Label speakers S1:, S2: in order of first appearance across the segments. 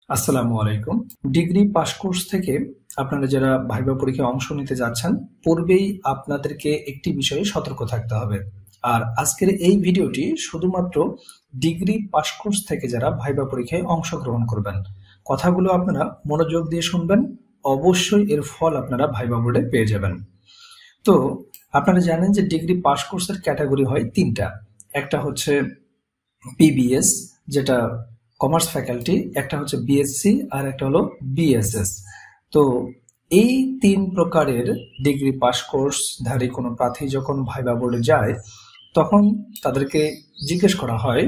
S1: আসসালামু আলাইকুম। Degree pass course থেকে আপনারা যারা ভাইবা পরীক্ষায় অংশ নিতে যাচ্ছেন, পূর্বেই আপনাদেরকে একটি বিষয়ে সতর্ক থাকতে হবে। আর আজকের এই ভিডিওটি শুধুমাত্র ডিগ্রি পাস কোর্স থেকে যারা ভাইবা পরীক্ষায় অংশগ্রহণ করবেন। কথাগুলো আপনারা মনোযোগ দিয়ে শুনবেন, অবশ্যই এর ফল আপনারা ভাইবা বোর্ডে পেয়ে যাবেন। তো আপনারা জানেন যে ডিগ্রি পাস কোর্সের ক্যাটাগরি হয় তিনটা। একটা হচ্ছে পিবিএস, যেটা কমার্স ফ্যাকাল্টি, একটা হচ্ছে বিএসসি, আর একটা হলো বিএসএস। তো এই তিন প্রকারের ডিগ্রি পাস কোর্সধারী কোনো প্রার্থী যখন ভাইবা বোর্ডে যায়, তখন তাদেরকে জিজ্ঞেস করা হয়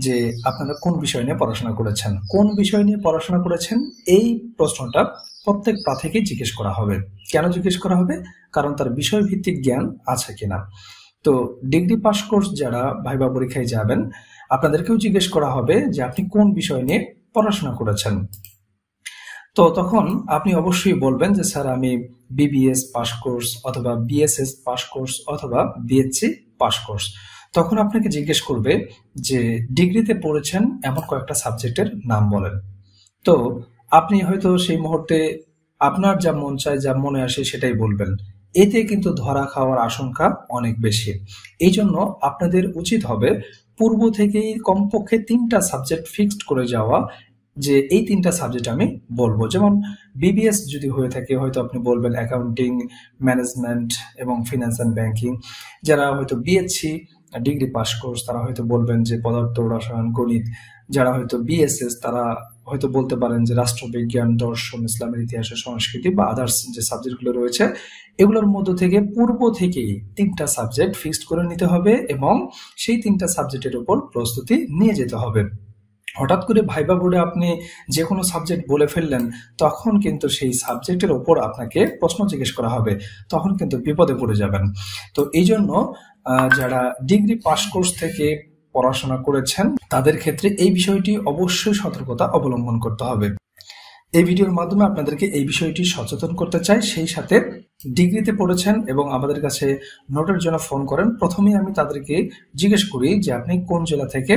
S1: যে আপনারা কোন বিষয় নিয়ে পড়াশোনা করেছেন। কোন বিষয় নিয়ে পড়াশোনা করেছেন এই প্রশ্নটা প্রত্যেক প্রার্থীকে জিজ্ঞেস করা হবে। কেন জিজ্ঞেস করা হবে? কারণ তার বিষয়ভিত্তিক জ্ঞান আছে কিনা। তো ডিগ্রি পাস কোর্স যারা ভাইবা পরীক্ষায় যাবেন, আপনাদেরকেও জিজ্ঞেস করা হবে যে আপনি কোন বিষয় নিয়ে পড়াশোনা করেছেন। তো তখন আপনি অবশ্যই বলবেন যে স্যার আমি বিবিএস পাস কোর্স অথবা বিএসএস পাস কোর্স অথবা বিএসসি পাস কোর্স। তখন আপনাকে জিজ্ঞেস করবে যে ডিগ্রিতে পড়েছেন এমন কয়েকটা সাবজেক্টের নাম বলেন। তো আপনি হয়তো সেই মুহূর্তে আপনার যা মন চায়, যা মনে আসে সেটাই বলবেন। এতে কিন্তু ধরা খাওয়ার আশঙ্কা অনেক বেশি। এই জন্য আপনাদের উচিত হবে পূর্ব থেকেই কমপক্ষে তিনটা সাবজেক্ট ফিক্সড করে যাওয়া, যে এই তিনটা সাবজেক্ট আমি বলবো। যেমন বিবিএস যদি হয়ে থাকে, হয়তো আপনি বলবেন অ্যাকাউন্টিং, ম্যানেজমেন্ট এবং ফিনান্স অ্যান্ড ব্যাংকিং। যারা হয়তো বিএসসি ডিগ্রি পাস কোর্স, তারা হয়তো বলবেন যে পদার্থ, রসায়ন, গণিত। যারা হয়তো বিএসএস, তারা হয়তো বলতে পারেন যে রাষ্ট্রবিজ্ঞান, দর্শন, ইসলামের ইতিহাস, সংস্কৃতি বা আদার্স যে সাবজেক্টগুলো রয়েছে, এগুলোর মধ্য থেকে পূর্ব থেকেই তিনটা সাবজেক্ট ফিক্সড করে নিতে হবে এবং সেই তিনটা সাবজেক্টের উপর প্রস্তুতি নিয়ে যেতে হবে। হঠাৎ করে ভাইবা বোর্ডে আপনি যে কোনো সাবজেক্ট বলে ফেললেন, তখন কিন্তু সেই সাবজেক্টের ওপর আপনাকে প্রশ্ন জিজ্ঞেস করা হবে, তখন কিন্তু বিপদে পড়ে যাবেন। তো এই জন্য যারা ডিগ্রি পাস কোর্স থেকে পড়াশোনা করেছেন, তাদের ক্ষেত্রে এই বিষয়টি অবশ্যই সতর্কতা অবলম্বন করতে হবে। এই ভিডিওর মাধ্যমে আপনাদেরকে এই বিষয়টি সচেতন করতে চাই। সেই সাথে ডিগ্রিতে পড়েছেন এবং আমাদের কাছে নোটের জন্য ফোন করেন, প্রথমেই আমি তাদেরকে জিজ্ঞেস করি যে আপনি কোন জেলা থেকে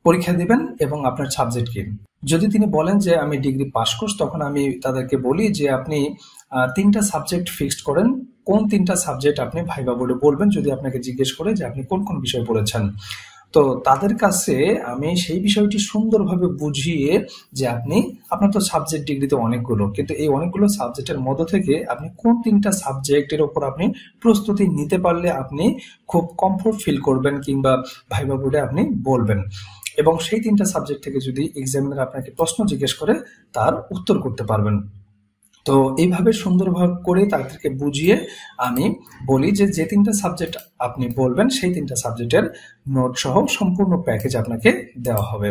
S1: পরীক্ষা দিবেন এবং আপনার সাবজেক্ট কি। যদি তিনি বলেন যে আমি ডিগ্রি পাস কোর্স, তখন আমি তাদেরকে বলি যে আপনি তিনটা সাবজেক্ট ফিক্সড করেন। কোন তিনটা সাবজেক্ট আপনি ভাইবা বোর্ডে বলবেন যদি আপনাকে জিজ্ঞেস করে যে আপনি কোন কোন বিষয় পড়েছেন। তো তাদের কাছে আমি সেই বিষয়টি সুন্দরভাবে বুঝিয়ে যে আপনার তো সাবজেক্ট ডিগ্রিতে অনেকগুলো, কিন্তু এই অনেকগুলো সাবজেক্টের মধ্য থেকে আপনি কোন তিনটা সাবজেক্টের উপর আপনি প্রস্তুতি নিতে পারলে আপনি খুব কমফোর্ট ফিল করবেন কিংবা ভাইবা বোর্ডে আপনি বলবেন, এবং সেই তিনটা সাবজেক্ট থেকে যদি এক্সামিনার আপনাকে প্রশ্ন জিজ্ঞেস করে তার উত্তর করতে পারবেন। তো এইভাবে সুন্দরভাবে করে তাদেরকে বুঝিয়ে আমি বলি যে যে তিনটা সাবজেক্ট আপনি বলবেন সেই তিনটা সাবজেক্টের নোট সহ সম্পূর্ণ প্যাকেজ আপনাকে দেওয়া হবে।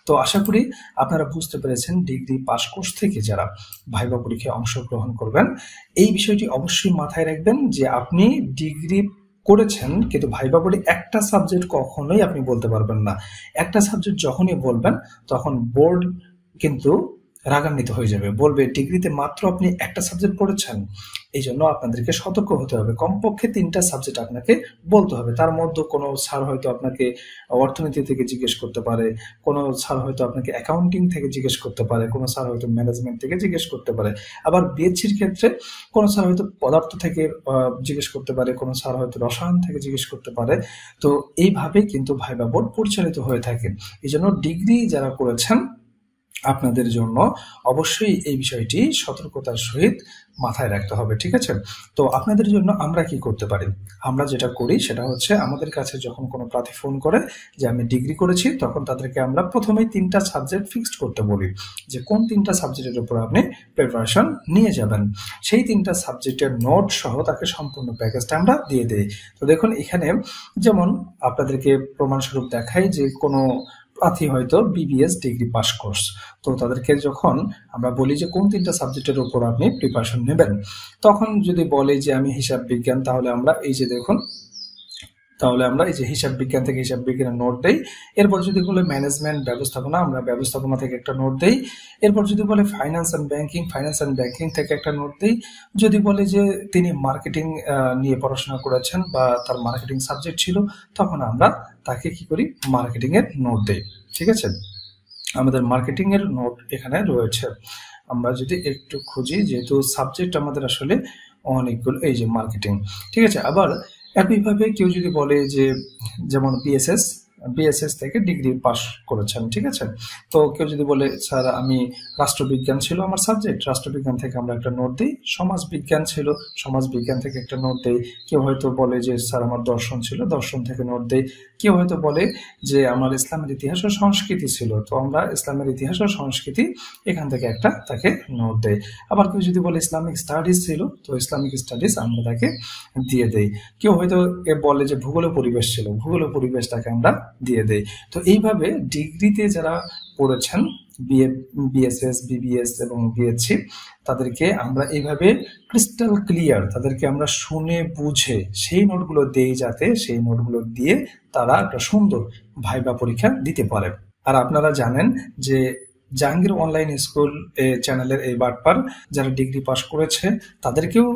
S1: তো আশা করি আপনারা বুঝতে পেরেছেন ডিগ্রি পাস কোর্স থেকে যারা ভাইবা পরীক্ষায় অংশগ্রহণ করবেন, এই বিষয়টি অবশ্যই মাথায় রাখবেন যে আপনি ডিগ্রি করেছেন, কিন্তু ভাইবা বোর্ডে একটা সাবজেক্ট কখনোই আপনি বলতে পারবেন না। একটা সাবজেক্ট যখনই বলবেন তখন বোর্ড কিন্তু রাগান্বিত হয়ে যাবে, বলবে ডিগ্রিতে মাত্র আপনি একটা সাবজেক্ট পড়েছেন। এই জন্য আপনাদেরকে সতর্ক হতে হবে, কমপক্ষে তিনটা সাবজেক্ট আপনাকে বলতে হবে। তার মধ্যে কোনো স্যার হয়তো আপনাকে অর্থনীতি থেকে জিজ্ঞেস করতে পারে, কোনো স্যার হয়তো আপনাকে অ্যাকাউন্টিং থেকে জিজ্ঞেস করতে পারে, কোনো স্যার হয়তো ম্যানেজমেন্ট থেকে জিজ্ঞেস করতে পারে। আবার বিএসসির ক্ষেত্রে কোনো স্যার হয়তো পদার্থ থেকে জিজ্ঞেস করতে পারে, কোনো স্যার হয়তো রসায়ন থেকে জিজ্ঞেস করতে পারে। তো এইভাবে কিন্তু ভাইবা বোর্ড পরিচালিত হয়ে থাকে। এই জন্য ডিগ্রি যারা করেছেন আপনাদের জন্য অবশ্যই এই বিষয়টি সতর্কতার সহিত মাথায় রাখতে হবে, ঠিক আছে? তো আপনাদের জন্য আমরা কি করতে পারি? আমরা যেটা করি সেটা হচ্ছে, আমাদের কাছে যখন কোনো প্রার্থী ফোন করে যে আমি ডিগ্রি করেছি, তখন তাদেরকে আমরা প্রথমেই তিনটা সাবজেক্ট ফিক্সড করতে বলি, যে কোন তিনটা সাবজেক্টের উপর আপনি প্রিপারেশন নিয়ে যাবেন। সেই তিনটা সাবজেক্টের নোট সহ তাকে সম্পূর্ণ প্যাকেজটা আমরা দিয়ে দিই। তো দেখুন এখানে যেমন আপনাদেরকে প্রমাণস্বরূপ দেখাই যে কোনো প্রার্থী হয়তো বিবিএস ডিগ্রি পাস কোর্স, তো তাদেরকে যখন আমরা বলি যে কোন তিনটা সাবজেক্টের উপর আপনি প্রিপারেশন নেবেন, তখন যদি বলে যে আমি হিসাব বিজ্ঞান, তাহলে আমরা এই যে দেখুন, তাহলে আমরা এই যে হিসাব বিজ্ঞান থেকে হিসাব বিজ্ঞানের নোট দেই। এরপর যদি বলে ম্যানেজমেন্ট ব্যবস্থাপনা, আমরা ব্যবস্থাপনা থেকে একটা নোট দেই। এরপর যদি বলে ফাইন্যান্স অ্যান্ড ব্যাংকিং থেকে একটা নোট দেই। যদি বলে যে তিনি মার্কেটিং নিয়ে পড়াশোনা করেছেন বা তার মার্কেটিং সাবজেক্ট ছিল, তখন আমরা তাকে কি করি, মার্কেটিং এর নোট দেই, ঠিক আছে? আমাদের মার্কেটিং এর নোট এখানে রয়েছে। আমরা যদি একটু খুঁজি, যেহেতু সাবজেক্ট আমাদের আসলে অনেকগুলো, এই যে মার্কেটিং, ঠিক আছে। আবার একইভাবে কেউ যদি বলে যে, যেমন বিএসএস থেকে ডিগ্রি পাস করেছেন, ঠিক আছে। তো কেউ যদি বলে স্যার আমি রাষ্ট্রবিজ্ঞান ছিল আমার সাবজেক্ট, রাষ্ট্রবিজ্ঞান থেকে আমরা একটা নোট দিই। সমাজবিজ্ঞান ছিল, সমাজবিজ্ঞান থেকে একটা নোট দেই। কেউ হয়তো বলে যে স্যার আমার দর্শন ছিল, দর্শন থেকে নোট দেই। কেউ হয়তো বলে যে আমার ইসলামের ইতিহাস ও সংস্কৃতি ছিল, তো আমরা ইসলামের ইতিহাস ও সংস্কৃতি এখান থেকে একটা তাকে নোট দেই। আবার কেউ যদি বলে ইসলামিক স্টাডিজ ছিল, তো ইসলামিক স্টাডিজ আমরা তাকে দিয়ে দেই। কেউ হয়তো বলে যে ভূগোল ও পরিবেশ ছিল, ভূগোল ও পরিবেশটাকে আমরা দিয়ে দেই। তো এইভাবে ডিগ্রিতে যারা পড়েছেন, বিএসএস, বিবিএস এবং বিএসসি, তাদেরকে আমরা এইভাবে ক্রিস্টাল ক্লিয়ার, তাদেরকে আমরা শুনে বুঝে সেই নোটগুলো দেই, যাতে সেই নোটগুলো দিয়ে তারা একটা সুন্দর ভাইবা পরীক্ষা দিতে পারে। আর আপনারা জানেন যে জাহাঙ্গীর অনলাইন স্কুল চ্যানেলের এই বাটপার যারা ডিগ্রি পাস করেছে তাদেরকেও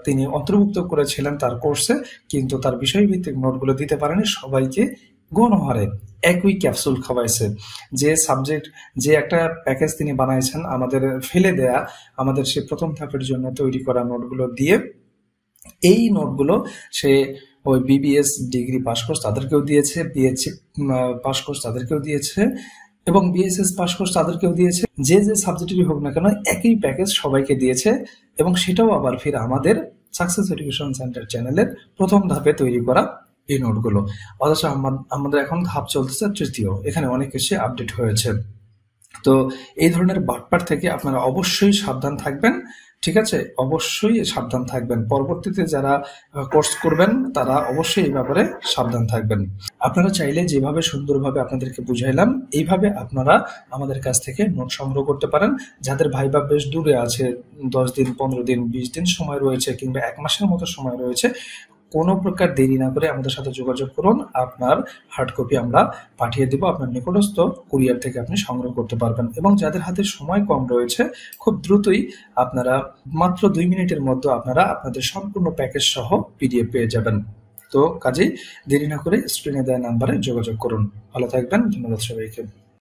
S1: তিনি অন্তর্ভুক্ত করেছিলেন তার কোর্সে, কিন্তু তার বিষয়ভিত্তিক নোটগুলো দিতে পারেনি। সবাইকে গণহারে একই ক্যাপসুল খাওয়াইছে। যে সাবজেক্ট, যে একটা প্যাকেজ তিনি বানাইছেন আমাদের ফেলে দেয়া, আমাদের সে প্রথম ধাপের জন্য তৈরি করা নোটগুলো দিয়ে, এই নোটগুলো সে ওই বিবিএস ডিগ্রি পাস কোর্স তাদেরকেও দিয়েছে, বিএসসি পাস কোর্স তাদেরকেও দিয়েছে এবং বিএসএস পাস কোর্স তাদেরকেও দিয়েছে। যে যে সাবজেক্টেরই হোক না কেন একই প্যাকেজ সবাইকে দিয়েছে, এবং সেটাও আবার ফির আমাদের সাকসেস এডুকেশন সেন্টার চ্যানেলের প্রথম ধাপে তৈরি করা এই নোটগুলো। অথচ আমাদের এখন ধাপ চলতেছে তৃতীয়, এখানে অনেক কিছু আপডেট হয়েছে। তো এই ধরনের বাটপার থেকে আপনারা অবশ্যই সাবধান থাকবেন, ঠিক আছে। অবশ্যই সাবধান থাকবেন। পরবর্তীতে যারা কোর্স করবেন তারা অবশ্যই এই ব্যাপারে সাবধান থাকবেন। আপনারা চাইলে যেভাবে সুন্দরভাবে আপনাদেরকে বুঝাইলাম, এইভাবে আপনারা আমাদের কাছ থেকে নোট সংগ্রহ করতে পারেন। যাদের ভাইবা বেশ দূরে আছে, 10 দিন, 15 দিন, 20 দিন সময় রয়েছে, কিংবা 1 মাসের মতো সময় রয়েছে, কোনো প্রকার দেরি না করে আমাদের সাথে যোগাযোগ করুন। আপনার হার্ড কপি আমরা পাঠিয়ে দেব, আপনার নিকটস্থ কুরিয়ার থেকে আপনি সংগ্রহ করতে পারবেন। এবং যাদের হাতে সময় কম রয়েছে, খুব দ্রুতই আপনারা মাত্র 2 মিনিটের মধ্যে আপনারা আপনাদের সম্পূর্ণ প্যাকেজ সহ পিডিএফ পেয়ে যাবেন। তো কাজেই দেরি না করে স্ক্রিনে দেওয়া নাম্বারে যোগাযোগ করুন। ভালো থাকবেন, ধন্যবাদ সবাইকে।